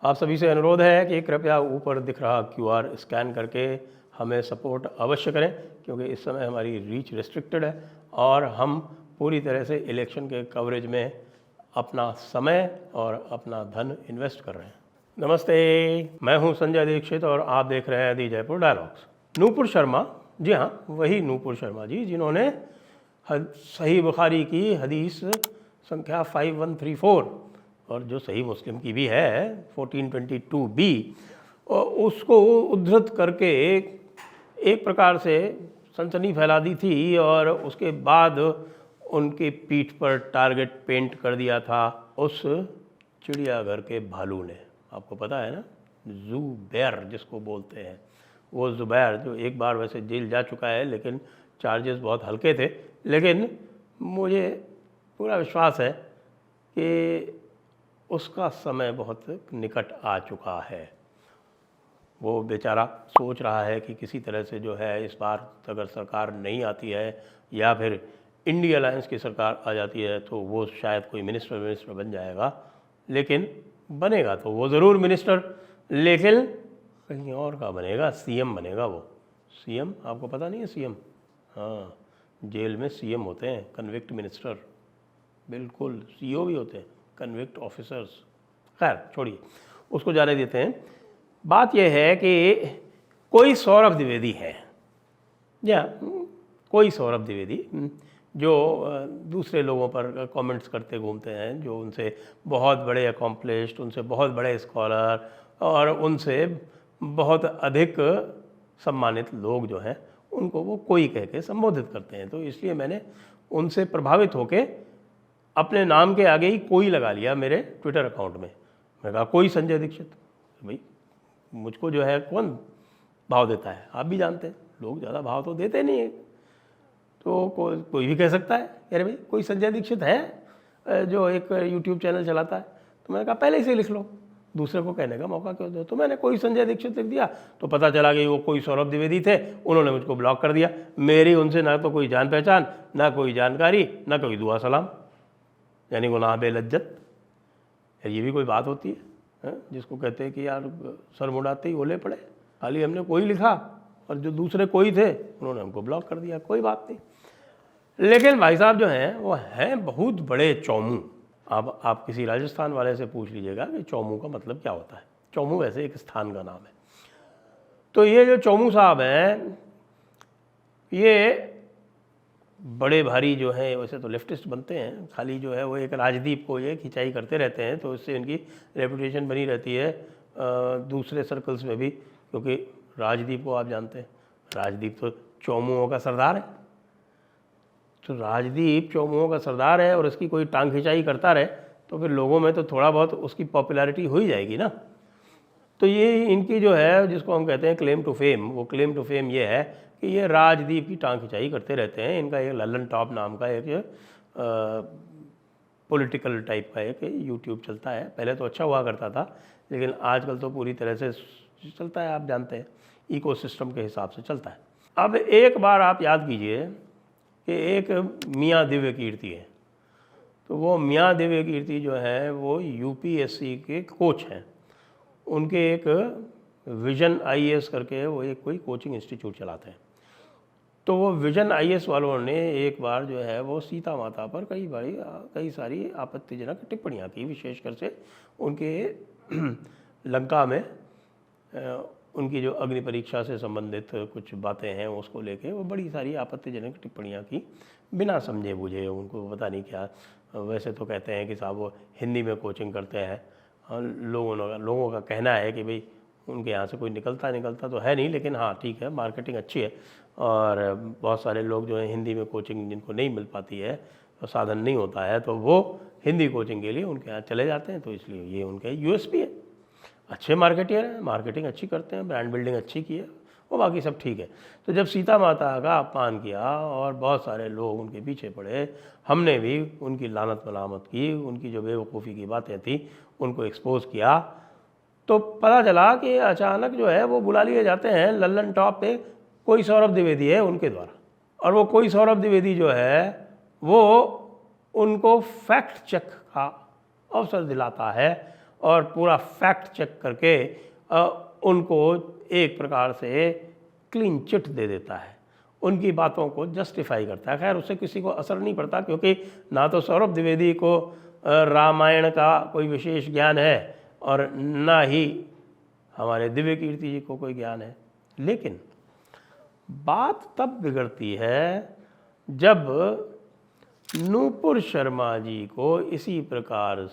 आप सभी से अनुरोध है कि कृपया ऊपर दिख रहा QR स्कैन करके हमें सपोर्ट अवश्य करें, क्योंकि इस समय हमारी रीच रिस्ट्रिक्टेड है और हम पूरी तरह से इलेक्शन के कवरेज में अपना समय और अपना धन इन्वेस्ट कर रहे हैं। नमस्ते, मैं हूं संजय दीक्षित और आप देख रहे हैं दी जयपुर डायलॉग्स। नूपुर शर्मा, जी हाँ, वही नूपुर शर्मा जी जिन्होंने सही बुखारी की हदीस संख्या 5134 और जो सही मुस्लिम की भी है 1422B, उसको उद्धृत करके एक प्रकार से सनसनी फैला दी थी और उसके बाद उनके पीठ पर टारगेट पेंट कर दिया था उस चिड़ियाघर के भालू ने। आपको पता है ना, ज़ुबैर जिसको बोलते हैं, वो ज़ुबैर जो एक बार वैसे जेल जा चुका है, लेकिन चार्जेस बहुत हल्के थे। लेकिन मुझे पूरा विश्वास है कि उसका समय बहुत निकट आ चुका है। वो बेचारा सोच रहा है कि किसी तरह से जो है इस बार अगर सरकार नहीं आती है या फिर इंडिया अलायंस की सरकार आ जाती है तो वो शायद कोई मिनिस्टर बन जाएगा। लेकिन बनेगा तो वो ज़रूर मिनिस्टर, लेकिन कहीं और का बनेगा, CM बनेगा वो। CM आपको पता नहीं है? CM, हाँ, जेल में CM होते हैं, कन्विक्ट मिनिस्टर। बिल्कुल, CO भी होते हैं, कन्विक्ट ऑफिसर्स। खैर छोड़िए, उसको जाने देते हैं। बात यह है कि कोई सौरभ द्विवेदी है, या कोई सौरभ द्विवेदी जो दूसरे लोगों पर कमेंट्स करते घूमते हैं, जो उनसे बहुत बड़े अकॉम्प्लिश्ड, उनसे बहुत बड़े स्कॉलर और उनसे बहुत अधिक सम्मानित लोग जो हैं उनको वो कोई कह के संबोधित करते हैं। तो इसलिए मैंने उनसे प्रभावित होकर अपने नाम के आगे ही कोई लगा लिया मेरे ट्विटर अकाउंट में। मैं कहा कोई संजय दीक्षित। भाई मुझको जो है कौन भाव देता है, आप भी जानते हैं, लोग ज़्यादा भाव तो देते नहीं है। तो कोई भी कह सकता है अरे भाई कोई संजय दीक्षित है जो एक यूट्यूब चैनल चलाता है। तो मैंने कहा पहले ही से लिख लो, दूसरे को कहने का मौका क्यों दो। तो मैंने कोई संजय दीक्षित लिख दिया तो पता चला कि वो कोई सौरभ द्विवेदी थे, उन्होंने मुझको ब्लॉक कर दिया। मेरी उनसे ना तो कोई जान पहचान, ना कोई जानकारी, ना कोई दुआ सलाम, यानी गुनाह बेलज्जत। ये भी कोई बात होती है जिसको कहते हैं कि यार सर मुड़ाते ही ओले पड़े। खाली हमने कोई लिखा और जो दूसरे कोई थे उन्होंने हमको ब्लॉक कर दिया, कोई बात नहीं। लेकिन भाई साहब जो हैं वो हैं बहुत बड़े चौमू। अब आप किसी राजस्थान वाले से पूछ लीजिएगा कि चौमू का मतलब क्या होता है। चौमू वैसे एक स्थान का नाम है। तो ये जो चौमू साहब हैं ये बड़े भारी जो हैं, वैसे तो लेफ्टिस्ट बनते हैं, खाली जो है वो एक राजदीप को ये खिंचाई करते रहते हैं, तो इससे इनकी रेपुटेशन बनी रहती है दूसरे सर्कल्स में भी। क्योंकि राजदीप को आप जानते हैं, राजदीप तो चौमुओं का सरदार है। तो राजदीप चौमुओं का सरदार है और उसकी कोई टांग खिंचाई करता रहे तो फिर लोगों में तो थोड़ा बहुत उसकी पॉपुलैरिटी हो ही जाएगी ना। तो ये इनकी जो है जिसको हम कहते हैं क्लेम टू फेम, वो क्लेम टू फेम ये है कि ये राजदीप की टांग खिंचाई करते रहते हैं। इनका एक लल्लन टॉप नाम का एक पॉलिटिकल टाइप का एक यूट्यूब चलता है। पहले तो अच्छा हुआ करता था, लेकिन आजकल तो पूरी तरह से चलता है, आप जानते हैं, इकोसिस्टम के हिसाब से चलता है। अब एक बार आप याद कीजिए कि एक मियाँ दिव्य कीर्ति है। तो वो मियाँ दिव्य कीर्ति जो है वो UPSC के कोच हैं। उनके एक विजन IAS करके वो एक कोई कोचिंग इंस्टीट्यूट चलाते हैं। तो वो विजन IAS वालों ने एक बार जो है वो सीता माता पर कई सारी आपत्तिजनक टिप्पणियाँ की, विशेषकर से उनके लंका में उनकी जो अग्नि परीक्षा से संबंधित कुछ बातें हैं उसको लेके वो बड़ी सारी आपत्तिजनक टिप्पणियाँ की, बिना समझे बूझे। उनको पता नहीं क्या, वैसे तो कहते हैं कि साहब वो हिंदी में कोचिंग करते हैं। लोगों का कहना है कि भाई उनके यहाँ से कोई निकलता तो है नहीं, लेकिन हाँ ठीक है, मार्केटिंग अच्छी है और बहुत सारे लोग जो है हिंदी में कोचिंग जिनको नहीं मिल पाती है, तो साधन नहीं होता है, तो वो हिंदी कोचिंग के लिए उनके यहाँ चले जाते हैं। तो इसलिए ये उनके USP है। अच्छे मार्केटियर हैं, मार्केटिंग अच्छी करते हैं, ब्रांड बिल्डिंग अच्छी की है, वो बाकी सब ठीक है। तो जब सीता माता का अपमान किया और बहुत सारे लोग उनके पीछे पड़े, हमने भी उनकी लानत मलामत की, उनकी जो बेवकूफ़ी की बातें थी उनको एक्सपोज किया, तो पता चला कि अचानक जो है वो बुला लिए जाते हैं लल्लन टॉप पे कोई सौरभ द्विवेदी है उनके द्वारा। और वो कोई सौरभ द्विवेदी जो है वो उनको फैक्ट चेक का अवसर दिलाता है और पूरा फैक्ट चेक करके उनको एक प्रकार से क्लीन चिट दे देता है, उनकी बातों को जस्टिफाई करता है। खैर उससे किसी को असर नहीं पड़ता, क्योंकि ना तो सौरभ द्विवेदी को रामायण का कोई विशेष ज्ञान है और ना ही हमारे दिव्य कीर्ति जी को कोई ज्ञान है। लेकिन बात तब बिगड़ती है जब नूपुर शर्मा जी को इसी प्रकार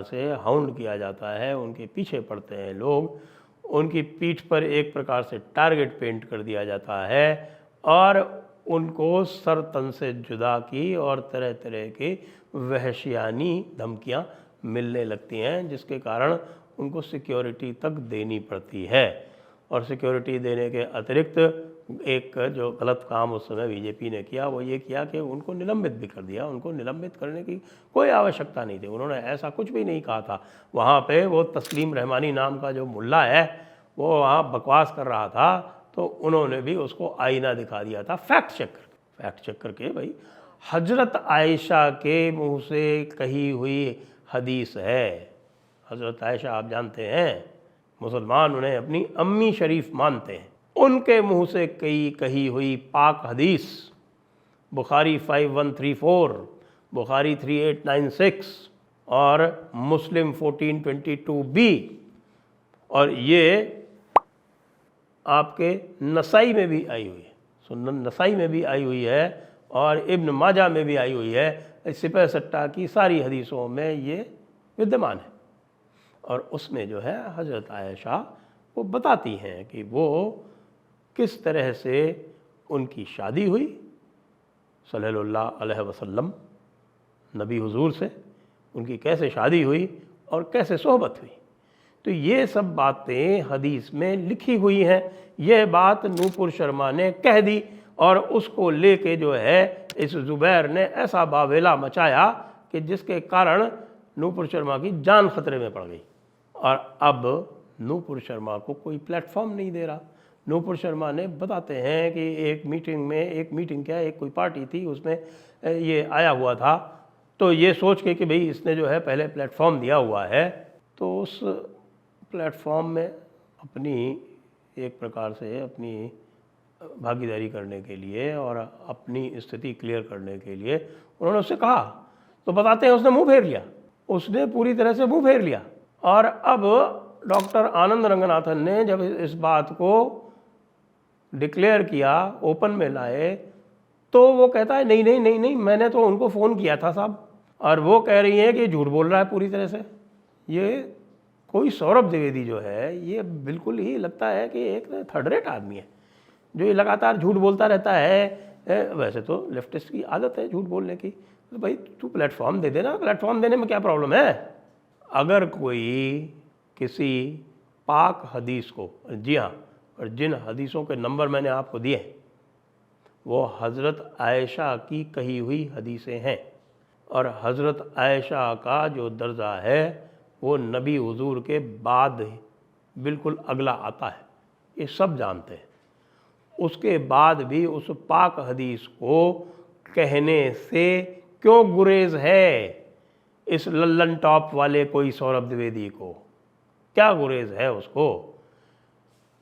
से हाउंड किया जाता है, उनके पीछे पड़ते हैं लोग, उनकी पीठ पर एक प्रकार से टारगेट पेंट कर दिया जाता है और उनको सर तन से जुदा की और तरह तरह की वहशियानी धमकियां मिलने लगती हैं, जिसके कारण उनको सिक्योरिटी तक देनी पड़ती है। और सिक्योरिटी देने के अतिरिक्त एक जो गलत काम उस समय बीजेपी ने किया वो ये किया कि उनको निलंबित भी कर दिया। उनको निलंबित करने की कोई आवश्यकता नहीं थी, उन्होंने ऐसा कुछ भी नहीं कहा था। वहाँ पे वो तस्लीम रहमानी नाम का जो मुल्ला है वो वहाँ बकवास कर रहा था, तो उन्होंने भी उसको आईना दिखा दिया था फैक्ट चेक करके भाई हजरत आयशा के मुँह से कही हुई हदीस है। हजरत आयशा आप जानते हैं मुसलमान उन्हें अपनी अम्मी शरीफ मानते हैं, उनके मुंह से कही हुई पाक हदीस बुखारी 5134, बुखारी 3896 और मुस्लिम 1422b, और ये आपके नसाई में भी आई हुई है, सुनन नसाई में भी आई हुई है और इब्न माजा में भी आई हुई है। सिपह सट्टा की सारी हदीसों में ये विद्यमान है। और उसमें जो है हज़रत आयशा वो बताती हैं कि वो किस तरह से उनकी शादी हुई सल्लल्लाहु अलैहि वसल्लम नबी हुजूर से, उनकी कैसे शादी हुई और कैसे सोहबत हुई। तो ये सब बातें हदीस में लिखी हुई हैं। यह बात नूपुर शर्मा ने कह दी और उसको लेके जो है इस ज़ुबैर ने ऐसा बावेला मचाया कि जिसके कारण नूपुर शर्मा की जान खतरे में पड़ गई। और अब नूपुर शर्मा को कोई प्लेटफॉर्म नहीं दे रहा। नूपुर शर्मा ने बताते हैं कि एक कोई पार्टी थी, उसमें ये आया हुआ था, तो ये सोच के कि भाई इसने जो है पहले प्लेटफॉर्म दिया हुआ है, तो उस प्लेटफॉर्म में अपनी एक प्रकार से अपनी भागीदारी करने के लिए और अपनी स्थिति क्लियर करने के लिए उन्होंने उससे कहा, तो बताते हैं उसने मुंह फेर लिया, उसने पूरी तरह से मुंह फेर लिया। और अब डॉक्टर आनंद रंगनाथन ने जब इस बात को डिक्लेयर किया, ओपन में लाए, तो वो कहता है नहीं मैंने तो उनको फ़ोन किया था साहब, और वो कह रही हैं कि झूठ बोल रहा है पूरी तरह से। ये कोई सौरभ द्विवेदी जो है ये बिल्कुल ही लगता है कि एक थर्ड रेट आदमी है जो ये लगातार झूठ बोलता रहता है। वैसे तो लेफ्टिस्ट की आदत है झूठ बोलने की, तो भाई तू प्लेटफॉर्म दे देना, प्लेटफॉर्म देने में क्या प्रॉब्लम है। अगर कोई किसी पाक हदीस को, जी हाँ, और जिन हदीसों के नंबर मैंने आपको दिए वो हज़रत आयशा की कही हुई हदीसें हैं, और हज़रत आयशा का जो दर्जा है वो नबी हुजूर के बाद बिल्कुल अगला आता है, ये सब जानते हैं। उसके बाद भी उस पाक हदीस को कहने से क्यों गुरेज है इस लल्लन टॉप वाले कोई सौरभ द्विवेदी को, क्या गुरेज है उसको।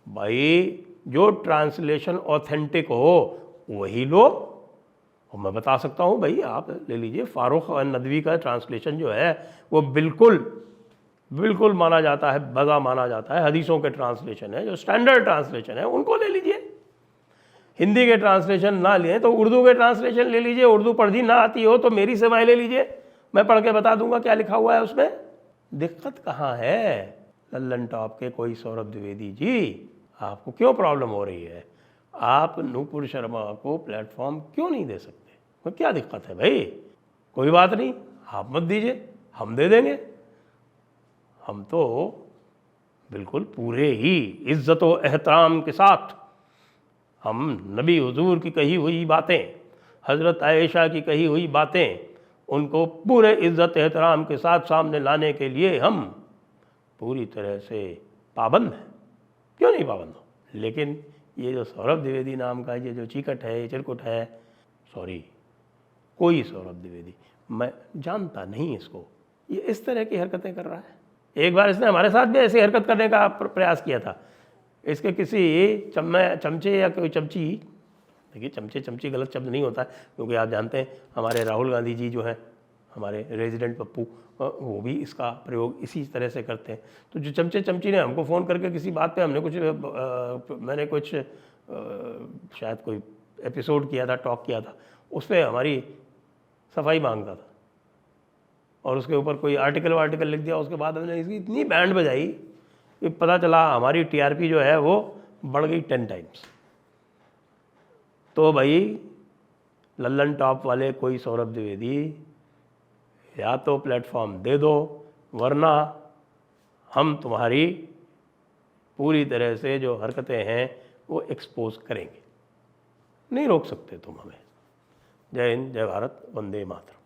भाई जो ट्रांसलेशन ऑथेंटिक हो वही लो। और मैं बता सकता हूँ भाई, आप ले लीजिए फारूक नदवी का ट्रांसलेशन जो है वो बिल्कुल माना जाता है, बगा माना जाता है। हदीसों के ट्रांसलेशन है जो स्टैंडर्ड ट्रांसलेशन है उनको ले लीजिए। हिंदी के ट्रांसलेशन ना लिए तो उर्दू के ट्रांसलेशन ले लीजिए। उर्दू पढ़ी ना आती हो तो मेरी सेवाएं ले लीजिए, मैं पढ़ के बता दूंगा क्या लिखा हुआ है उसमें। दिक्कत कहाँ है लल्लन टॉप के कोई सौरभ द्विवेदी जी, आपको क्यों प्रॉब्लम हो रही है। आप नूपुर शर्मा को प्लेटफॉर्म क्यों नहीं दे सकते, वो क्या दिक्कत है भाई। कोई बात नहीं, आप मत दीजिए, हम दे देंगे। हम तो बिल्कुल पूरे ही इज्जत व एहतराम के साथ हम नबी हुजूर की कही हुई बातें, हज़रत आयशा की कही हुई बातें, उनको पूरे इज्जत एहतराम के साथ सामने लाने के लिए हम पूरी तरह से पाबंद हैं। क्यों नहीं पाबंद हो। लेकिन ये जो सौरभ द्विवेदी नाम का ये जो चीकट है, चिरकुट है, सॉरी, कोई सौरभ द्विवेदी, मैं जानता नहीं इसको, ये इस तरह की हरकतें कर रहा है। एक बार इसने हमारे साथ भी ऐसी हरकत करने का प्रयास किया था। इसके किसी चमचे या कोई चमची, देखिए चमचे चमची गलत शब्द नहीं होता है, क्योंकि आप जानते हैं हमारे राहुल गांधी जी जो हैं, हमारे रेजिडेंट पप्पू, वो भी इसका प्रयोग इसी तरह से करते हैं। तो जो चमचे चमची ने हमको फ़ोन करके किसी बात पे हमने मैंने कुछ शायद कोई एपिसोड किया था, टॉक किया था, उस पर हमारी सफाई मांगता था और उसके ऊपर कोई आर्टिकल लिख दिया। उसके बाद हमने इसकी इतनी बैंड बजाई कि पता चला हमारी टीआरपी जो है वो बढ़ गई 10 टाइम्स। तो भाई लल्लन टॉप वाले कोई सौरभ द्विवेदी या तो प्लेटफॉर्म दे दो, वरना हम तुम्हारी पूरी तरह से जो हरकतें हैं वो एक्सपोज करेंगे। नहीं रोक सकते तुम हमें। जय हिंद, जय भारत, वंदे मातरम।